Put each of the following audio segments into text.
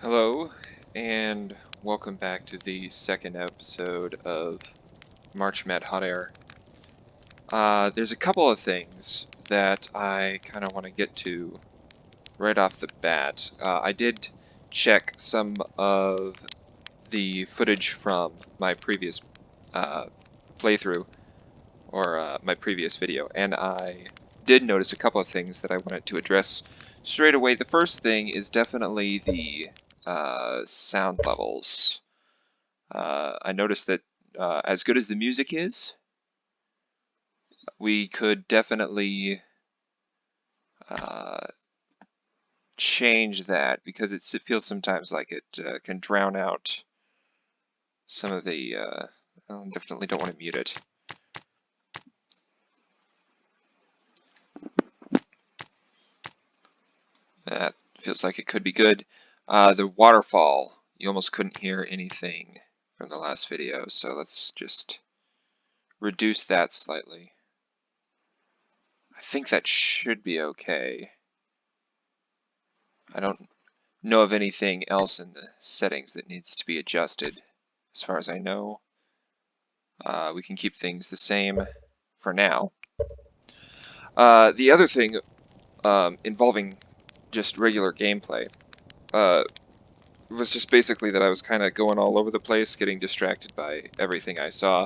Hello, and welcome back to the second episode of March Met Hot Air. There's a couple of things that I kind of want to get to right off the bat. I did check some of the footage from my previous playthrough, or my previous video, and I did notice a couple of things that I wanted to address straight away. The first thing is definitely the sound levels. I noticed that as good as the music is, we could definitely uh, change that because it feels sometimes like it can drown out some of the. I definitely don't want to mute it. That feels like it could be good. The waterfall, you almost couldn't hear anything from the last video, so let's just reduce that slightly. I think that should be okay. I don't know of anything else in the settings that needs to be adjusted. As far as I know, we can keep things the same for now. The other thing involving just regular gameplay was just basically that I was kind of going all over the place, getting distracted by everything I saw.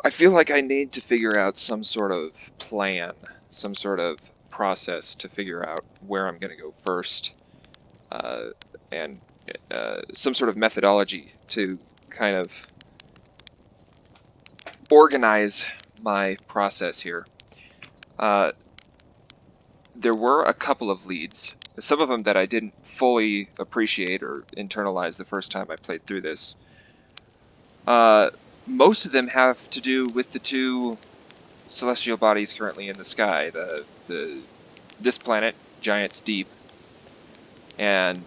I feel like I need to figure out some sort of plan, some sort of process to figure out where I'm going to go first, and some sort of methodology to kind of organize my process here. There were a couple of leads, some of them that I didn't fully appreciate or internalize the first time I played through this. Most of them have to do with the two celestial bodies currently in the sky, this planet, Giant's Deep, and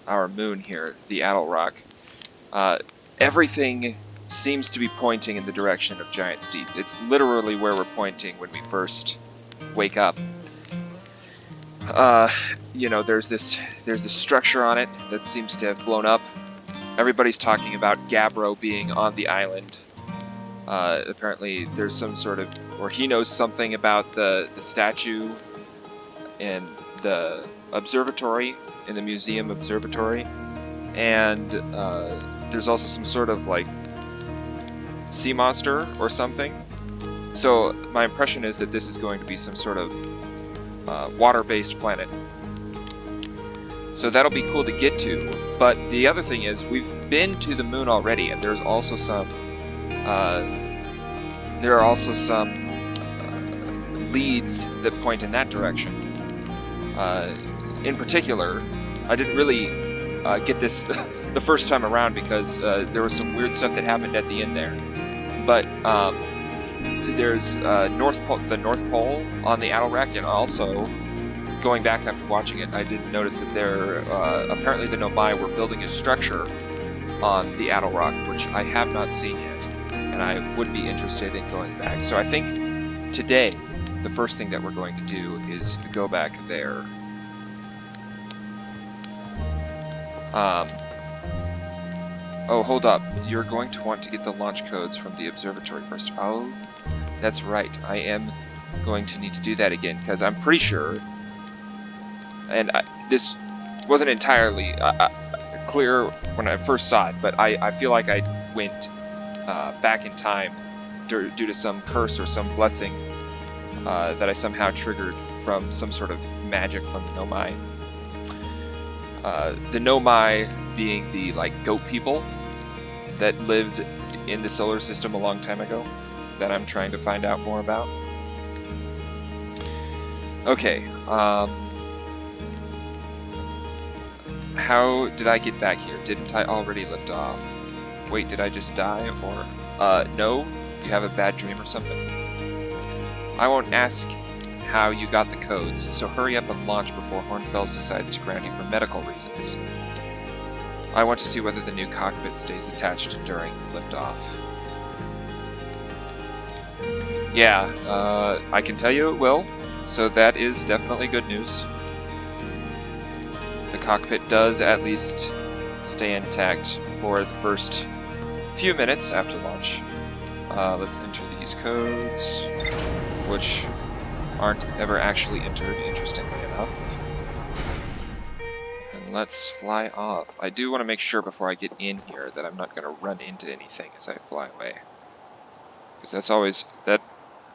our moon here, the Attlerock. Everything seems to be pointing in the direction of Giant's Deep. It's literally where we're pointing when we first wake up. You know, there's this structure on it that seems to have blown up. Everybody's talking about Gabbro being on the island. Apparently there's some sort of, or he knows something about the statue in the observatory, in the museum observatory, and there's also some sort of like sea monster or something. So my impression is that this is going to be some sort of water-based planet. So that'll be cool to get to. But the other thing is, we've been to the moon already, and there's also some there are also some leads that point in that direction. In particular, I didn't really get this the first time around because there was some weird stuff that happened at the end there. But there's the North Pole on the Attlerock, and also going back after watching it, I did notice that there apparently the Nomai were building a structure on the Attlerock, which I have not seen yet, and I would be interested in going back. So I think today the first thing that we're going to do is go back there. Oh, hold up. You're going to want to get the launch codes from the observatory first. Oh, that's right. I am going to need to do that again, because I'm pretty sure, and this wasn't entirely clear when I first saw it, but I feel like I went back in time due to some curse or some blessing that I somehow triggered from some sort of magic from the Nomai. The Nomai being the goat people that lived in the solar system a long time ago that I'm trying to find out more about. Okay, how did I get back here? Didn't I already lift off? Wait, did I just die? Or, no? You have a bad dream or something? I won't ask how you got the codes, so hurry up and launch before Hornfels decides to ground you for medical reasons. I want to see whether the new cockpit stays attached during liftoff. Yeah, I can tell you it will, so that is definitely good news. The the cockpit does at least stay intact for the first few minutes after launch. Let's enter these codes, which aren't ever actually entered, interestingly enough. And let's fly off. I do want to make sure before I get in here that I'm not going to run into anything as I fly away. Because that's always, I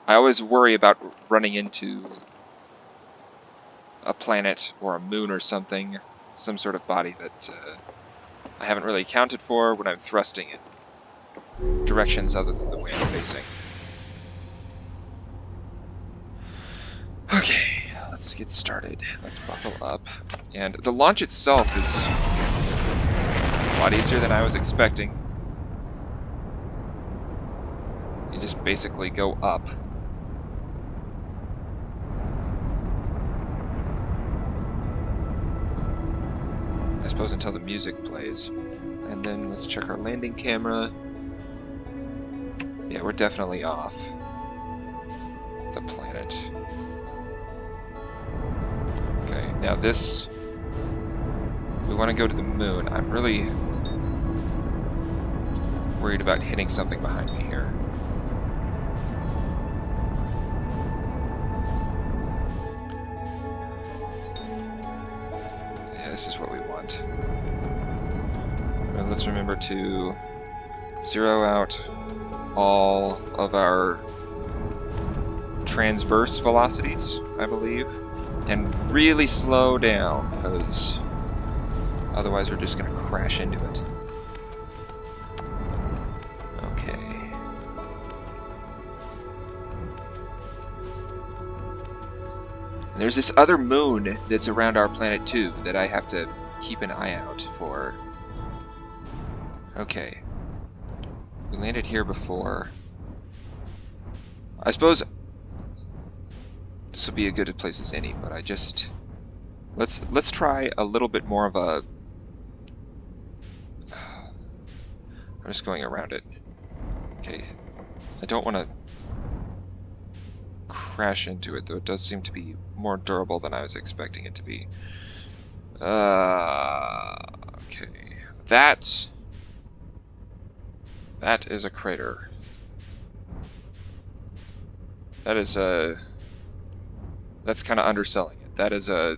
always worry about running into a planet or a moon or something, some sort of body that I haven't really accounted for when I'm thrusting in directions other than the way I'm facing. Okay, let's get started. Let's buckle up. And the launch itself is a lot easier than I was expecting. You just basically go up. I suppose until the music plays. And then let's check our landing camera. Yeah, we're definitely off the planet. Okay, now this... we want to go to the moon. I'm really worried about hitting something behind me here. Yeah, this is what we want. And let's remember to zero out all of our transverse velocities, I believe, and really slow down, because otherwise we're just going to crash into it. Okay. And there's this other moon that's around our planet too that I have to keep an eye out for. Okay. We landed here before. I suppose this will be as good a place as any, but I just... Let's try a little bit more of a... I'm just going around it. Okay. I don't want to crash into it, though it does seem to be more durable than I was expecting it to be. Okay. That is a crater. That is a... that's kind of underselling it. That is a...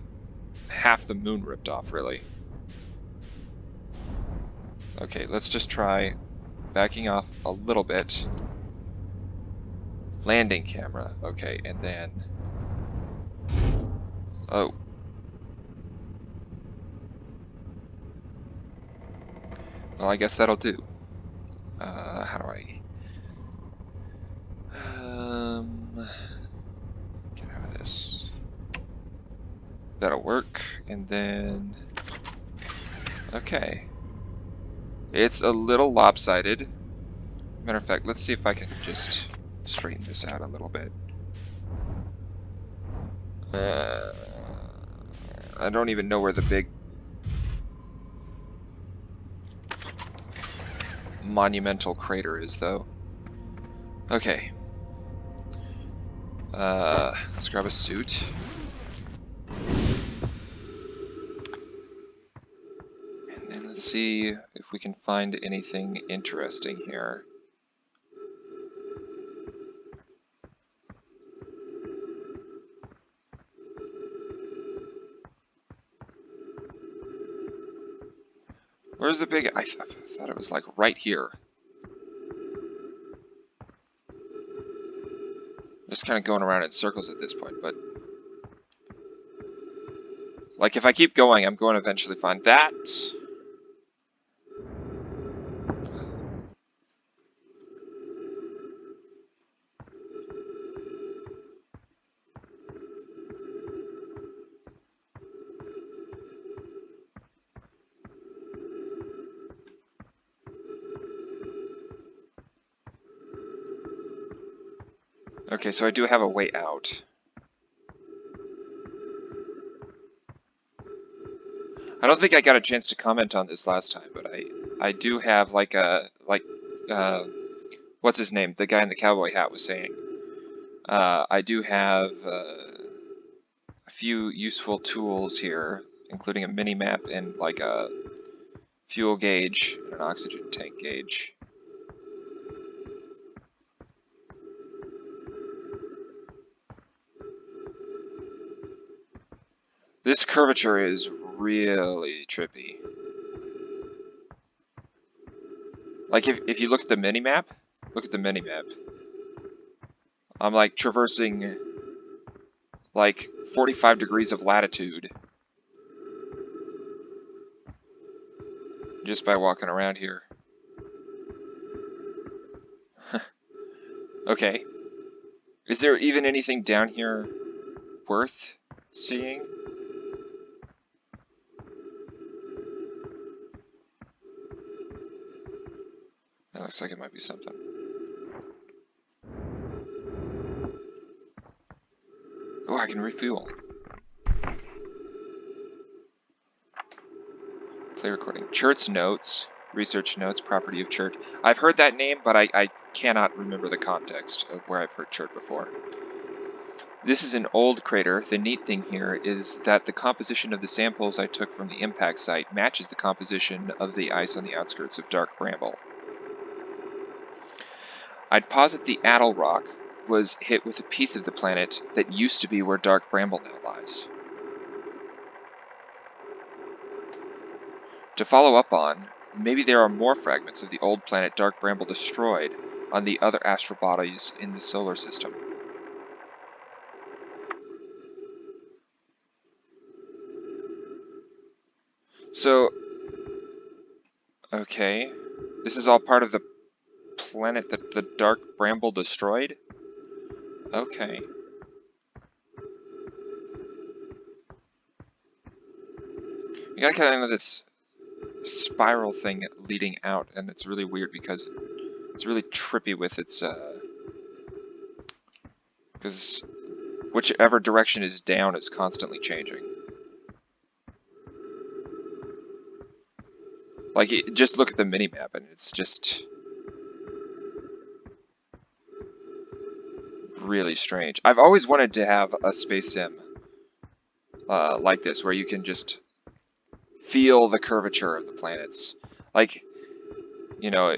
half the moon ripped off, really. Okay, let's just try backing off a little bit. Landing camera. Okay, and then... oh. Well, I guess that'll do. How do I... get out of this. That'll work, and then... okay. It's a little lopsided. Matter of fact, let's see if I can just straighten this out a little bit. I don't even know where the big monumental crater is, though. Okay. Let's grab a suit. And then let's see if we can find anything interesting here. Where's the big... I thought it was like right here. Just kind of going around in circles at this point, but... like, if I keep going, I'm going to eventually find that. Okay, so I do have a way out. I don't think I got a chance to comment on this last time, but I do have like a what's his name? The guy in the cowboy hat was saying. I do have a few useful tools here including a mini map and like a fuel gauge and an oxygen tank gauge. This curvature is really trippy. Like if you look at the mini map, I'm like traversing like 45 degrees of latitude just by walking around here. Okay. Is there even anything down here worth seeing? That looks like it might be something. Oh, I can refuel. Play recording. Church notes. Research notes. Property of Chert. I've heard that name, but I cannot remember the context of where I've heard Chert before. This is an old crater. The neat thing here is that the composition of the samples I took from the impact site matches the composition of the ice on the outskirts of Dark Bramble. I'd posit the Addle Rock was hit with a piece of the planet that used to be where Dark Bramble now lies. To follow up on, maybe there are more fragments of the old planet Dark Bramble destroyed on the other astral bodies in the solar system. So, okay, this is all part of the planet that the Dark Bramble destroyed? Okay. You got kind of this spiral thing leading out, and it's really weird because it's really trippy with its, because whichever direction is down is constantly changing. Like, just look at the mini-map, and it's just really strange. I've always wanted to have a space sim like this, where you can just feel the curvature of the planets. Like, you know,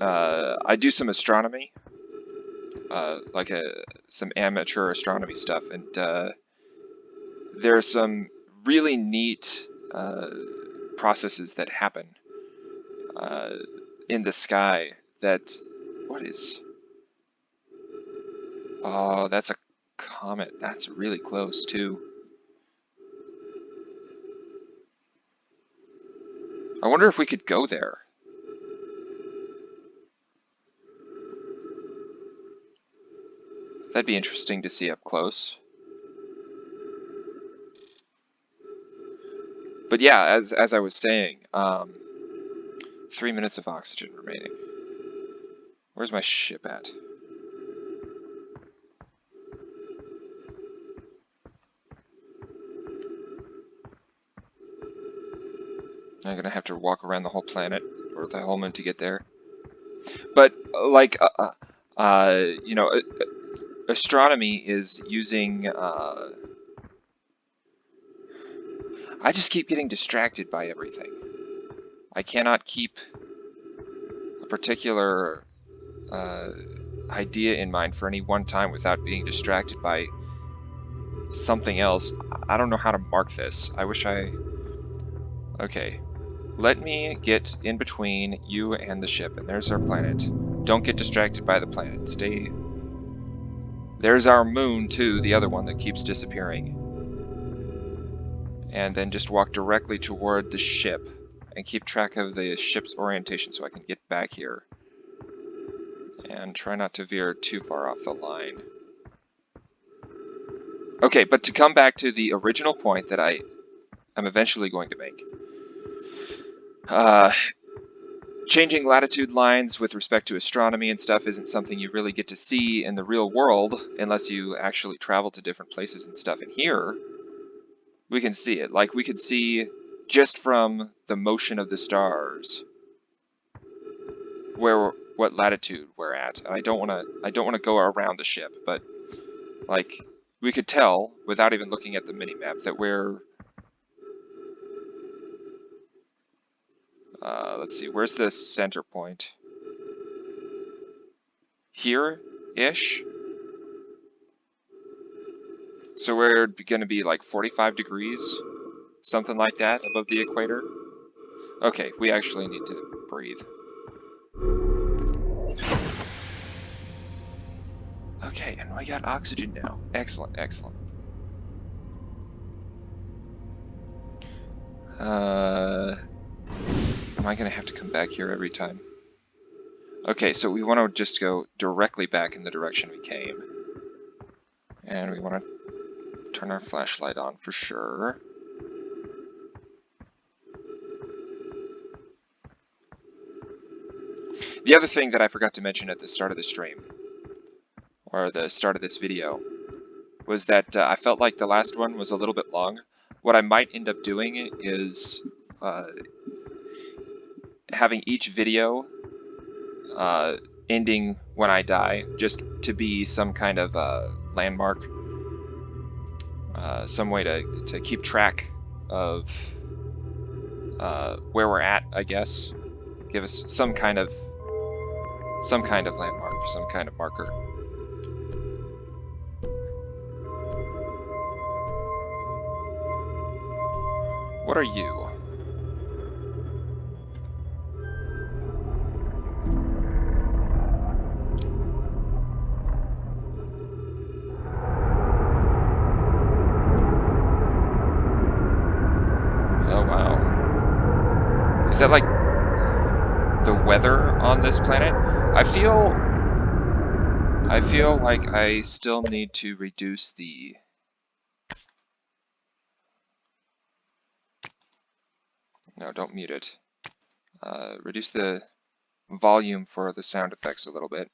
I do some astronomy, like some amateur astronomy stuff, and there are some really neat processes that happen in the sky that, what is, oh, that's a comet. That's really close too. I wonder if we could go there. That'd be interesting to see up close. But yeah, as I was saying, 3 minutes of oxygen remaining. Where's my ship at? I'm gonna have to walk around the whole planet or the whole moon to get there. But like, you know, astronomy is using. I just keep getting distracted by everything. I cannot keep a particular idea in mind for any one time without being distracted by something else. I don't know how to mark this. I wish I... Okay. Let me get in between you and the ship, and there's our planet. Don't get distracted by the planet. Stay... There's our moon, too, the other one that keeps disappearing. And then just walk directly toward the ship, and keep track of the ship's orientation so I can get back here. And try not to veer too far off the line. Okay, but to come back to the original point that I am eventually going to make. Changing latitude lines with respect to astronomy and stuff isn't something you really get to see in the real world unless you actually travel to different places and stuff. And here, we can see it. Like, we could see just from the motion of the stars what latitude we're at. I don't want to go around the ship, but like we could tell without even looking at the minimap that we're let's see, where's the center point? Here-ish? So we're going to be like 45 degrees, something like that, above the equator. Okay, we actually need to breathe. Okay, and we got oxygen now. Excellent, excellent. Am I going to have to come back here every time? Okay, so we want to just go directly back in the direction we came. And we want to turn our flashlight on for sure. The other thing that I forgot to mention at the start of the stream, or the start of this video, was that I felt like the last one was a little bit long. What I might end up doing is having each video ending when I die, just to be some kind of landmark, some way to keep track of where we're at, I guess. Give us some kind of landmark, some kind of marker. What are you? Oh wow. Is that like the weather on this planet? I feel like I still need to reduce the no, don't mute it. Reduce the volume for the sound effects a little bit.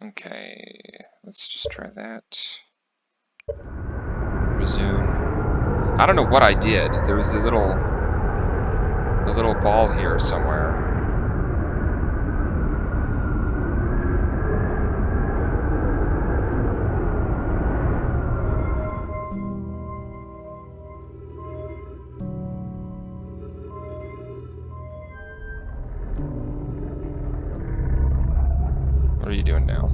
Okay, let's just try that. Resume. I don't know what I did. There was the little ball here somewhere. What are you doing now?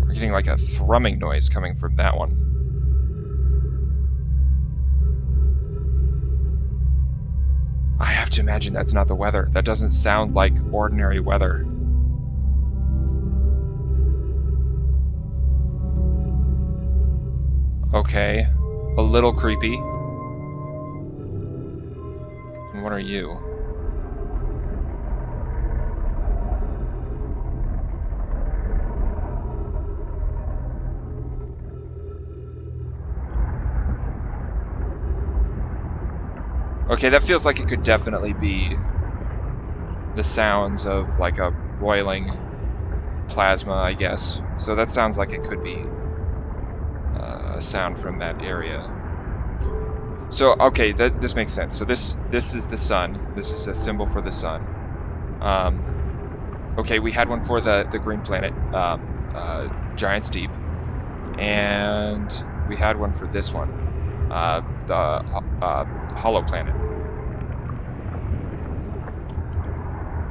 We're getting like a thrumming noise coming from that one. I have to imagine that's not the weather. That doesn't sound like ordinary weather. Okay, a little creepy. And what are you? Okay, that feels like it could definitely be the sounds of like a roiling plasma, I guess. So that sounds like it could be a sound from that area. So, okay, this makes sense. So this is the sun. This is a symbol for the sun. Okay, we had one for the green planet, Giant's Deep. And we had one for this one, the Hollow Planet.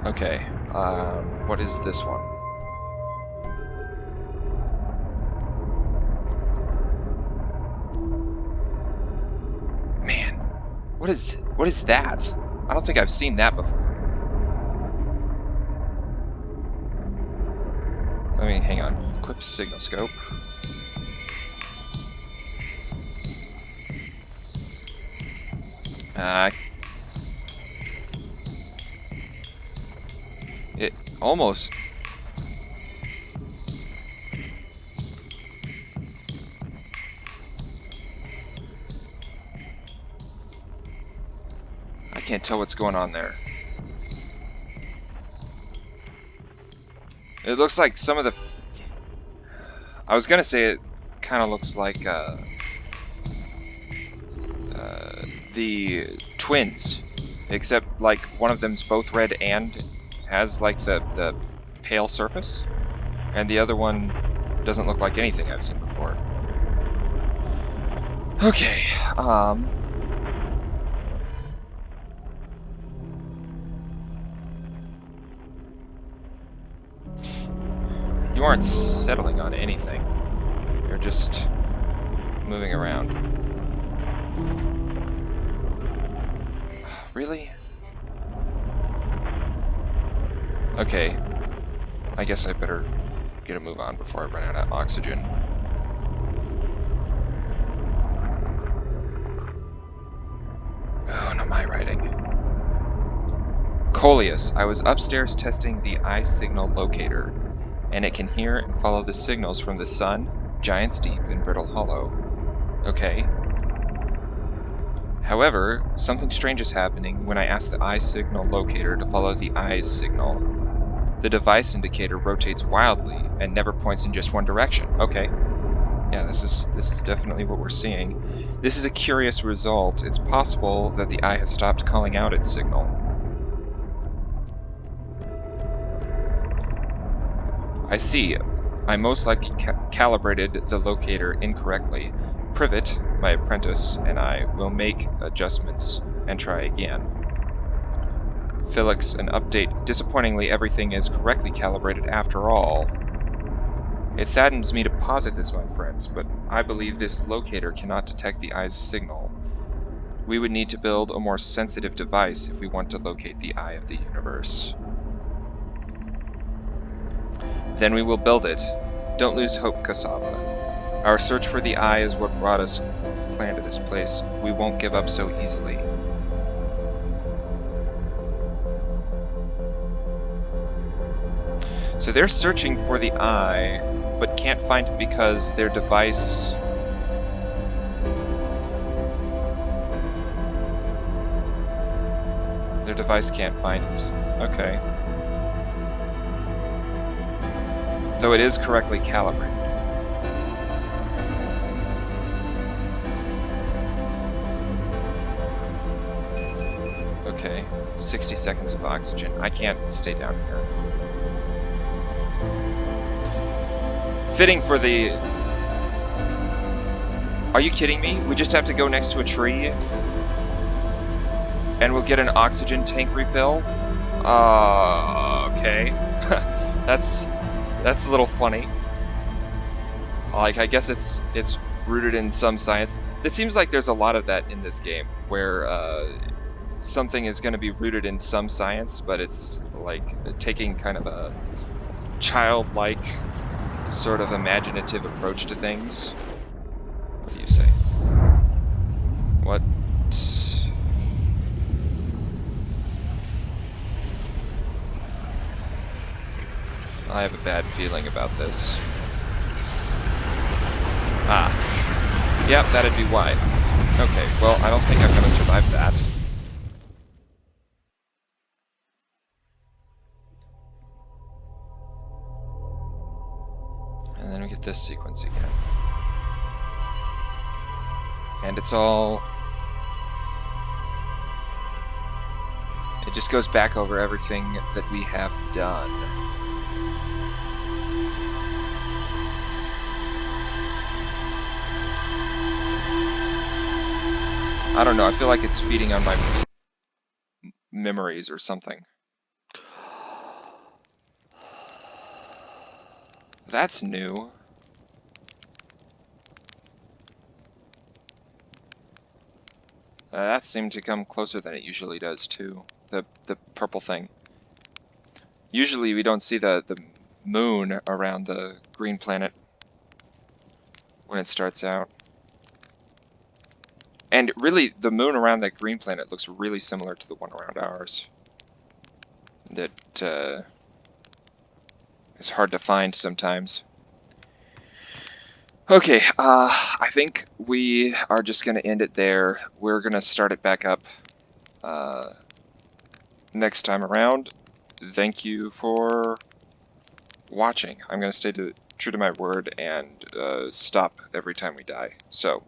Okay, what is this one? Man, what is that? I don't think I've seen that before. Let me, hang on, equip signal scope. It almost... I can't tell what's going on there. It looks like some of the... I was gonna say it kind of looks like the twins except like one of them's both red and has like the pale surface, and the other one doesn't look like anything I've seen before. Okay, you aren't settling on anything. You're just moving around. Really? Okay. I guess I better get a move on before I run out of oxygen. Oh, no, my writing. Coleus, I was upstairs testing the eye signal locator, and it can hear and follow the signals from the sun, Giant's Deep, and Brittle Hollow. Okay. However, something strange is happening when I ask the eye signal locator to follow the eye's signal. The device indicator rotates wildly and never points in just one direction. Okay. Yeah, this is definitely what we're seeing. This is a curious result. It's possible that the eye has stopped calling out its signal. I see. I most likely calibrated the locator incorrectly. Privet, my apprentice, and I will make adjustments and try again. Felix, an update. Disappointingly, everything is correctly calibrated after all. It saddens me to posit this, my friends, but I believe this locator cannot detect the eye's signal. We would need to build a more sensitive device if we want to locate the eye of the universe. Then we will build it. Don't lose hope, Kasaba. Our search for the eye is what brought us clan to this place. We won't give up so easily. So they're searching for the eye, but can't find it because their device... Their device can't find it. Okay. Though it is correctly calibrated. Okay, 60 seconds of oxygen. I can't stay down here. Fitting for the... Are you kidding me? We just have to go next to a tree and we'll get an oxygen tank refill? Okay. That's a little funny. Like, I guess it's rooted in some science. It seems like there's a lot of that in this game, where something is going to be rooted in some science, but it's like taking kind of a childlike, sort of imaginative approach to things. What do you say? What? I have a bad feeling about this. Ah. Yep, that'd be why. Okay, well, I don't think I'm gonna survive that. And then we get this sequence again. And it's all... It just goes back over everything that we have done. I don't know, I feel like it's feeding on my memories or something. That's new. That seemed to come closer than it usually does too. The purple thing. Usually we don't see the moon around the green planet when it starts out. And really, the moon around that green planet looks really similar to the one around ours. That is hard to find sometimes. Okay, I think we are just going to end it there. We're going to start it back up next time around. Thank you for watching. I'm going to stay true to my word and stop every time we die. So,